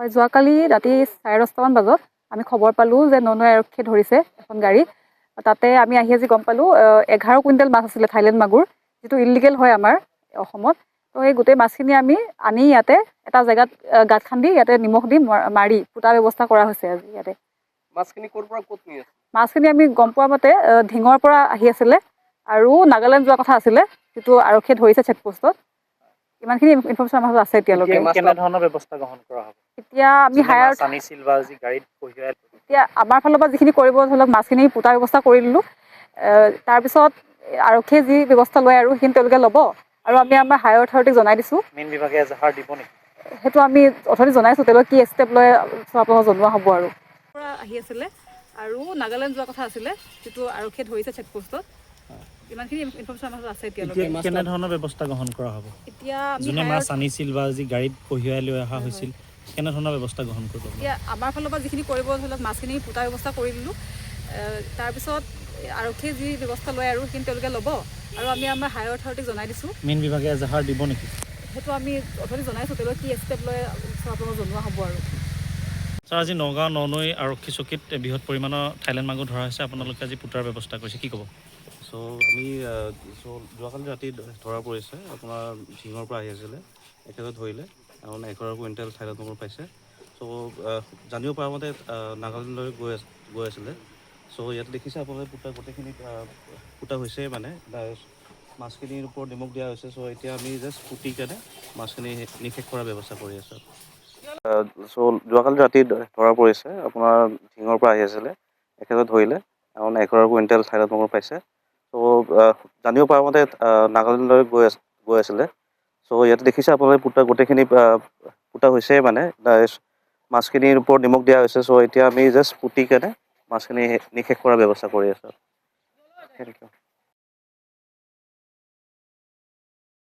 হয়, যোৱাকালি ৰাতি 10:30মান বজাত আমি খবৰ পালোঁ যে ননৈ আৰক্ষীয়ে ধৰিছে এখন গাড়ী। তাতে আমি আহি আজি গম পালোঁ 11 কুইণ্টেল মাছ আছিলে থাইলেণ্ড মাগুৰ, যিটো ইলিগেল হয় আমাৰ অসমত। তো সেই গোটেই মাছখিনি আমি আনি ইয়াতে এটা জেগাত গাঁত খান্দি ইয়াতে নিমখ দি মাৰি ফুটা ব্যৱস্থা কৰা হৈছে আজি ইয়াতে। মাছখিনি ক'ৰ পৰা ক'ত নি আছে? মাছখিনি আমি গম পোৱা মতে ঢিঙৰ পৰা আহি আছিলে আৰু নাগালেণ্ড যোৱা কথা আছিলে, যিটো আৰক্ষীয়ে ধৰিছে চেকপোষ্টত। ইমানখিনি ইনফৰমেশ্যন আমাৰ হাতত আছে এতিয়ালৈকে। কেনেধৰণৰ ব্যৱস্থা গ্ৰহণ কৰা হ'ব? এতিয়া আমি হায়াৰ আনিছিল বা যি গাড়ীত কঢ়িয়াই এতিয়া আমাৰ ফালৰ পৰা যিখিনি কৰিব ধৰি লওক মাছখিনি পোটাৰ ব্যৱস্থা কৰি দিলোঁ। তাৰপিছত আৰক্ষীয়ে যি ব্যৱস্থা লয় আৰু সেইখিনি তেওঁলোকে ল'ব, আৰু আমি আমাৰ হায়াৰ অথৰিটিক জনাই দিছোঁ। মেইন বিভাগে এজাহাৰ দিব নেকি? সেইটো আমি অথৰিটিক জনাইছোঁ, তেওঁলোকে কি ষ্টেপ লয় আপোনালোকক জনোৱা হ'ব। আৰু পৰা আহি আছিলে আৰু নাগালেণ্ড যোৱা কথা আছিলে, যিটো আৰক্ষীয়ে ধৰিছে চেকপোষ্টত। ইমানখিনি ইনফৰমেশ্যন আমাৰ হাতত আছে এতিয়ালৈকে। কেনেধৰণৰ ব্যৱস্থা গ্ৰহণ কৰা হ'ব? এতিয়া আমি যোনে মাছ আনিছিল বা যি গাড়ীত কঢ়িয়াই লৈ অহা হৈছিল, কেনেধৰণৰ ব্যৱস্থা গ্ৰহণ কৰিব? এতিয়া আমাৰ ফালৰ পৰা যিখিনি কৰিব ধৰি লওক মাছখিনি পোটাৰ ব্যৱস্থা কৰি দিলোঁ। তাৰপিছত আৰক্ষীয়ে যি ব্যৱস্থা লয় আৰু সেইখিনি তেওঁলোকে ল'ব, আৰু আমি আমাৰ হায়াৰ অথৰিটিক জনাই দিছোঁ। মেইন বিভাগে এজাহাৰ দিব নেকি? সেইটো আমি অথৰিটিক জনাইছোঁ, তেওঁলোকে কি ষ্টেপ লয় আপোনালোকক জনোৱা হ'ব। আৰু ছাৰ, আজি নগাঁও ননৈ আৰক্ষী চকীত বৃহৎ পৰিমাণৰ থাইলেণ্ড মাগুৰ ধৰা হৈছে, আপোনালোকে আজি পোটাৰ ব্যৱস্থা কৰিছে, কি ক'ব? আমি যোৱাকালি ৰাতি ধৰা পৰিছে, আপোনাৰ ঢিঙৰ পৰা আহি আছিলে, একেবাৰে ধৰিলে, মানে 11 কুইণ্টেল থাইলেণ্ড মাগুৰ পাইছে। জানিব পৰা মতে নাগালেণ্ডলৈ গৈ আছিলে। ইয়াতে দেখিছে আপোনালোকে গোটেইখিনি পোতা হৈছে, মানে মাছখিনিৰ ওপৰত নিমখ দিয়া হৈছে। এতিয়া আমি জাষ্ট পুতি কেনে মাছখিনি নিক্ষেপ কৰাৰ ব্যৱস্থা কৰি আছোঁ। যোৱাকালি ৰাতি ধৰা পৰিছে, আপোনাৰ ঢিঙৰ পৰা আহি আছিলে, একেবাৰে ধৰিলে, মানে 11 কুইণ্টেল থাইলেণ্ড মাগুৰ পাইছে। জানিব পৰা মতে নাগালেণ্ডলৈ গৈ আছিলে। ইয়াতে দেখিছে আপোনালোকে গোটেইখিনি পোতা হৈছে, মানে মাছখিনিৰ ওপৰত নিমখ দিয়া হৈছে। এতিয়া আমি জাষ্ট পুতি কেনে মাছখিনি নিক্ষেপ কৰাৰ ব্যৱস্থা কৰি আছোঁ। Thank U.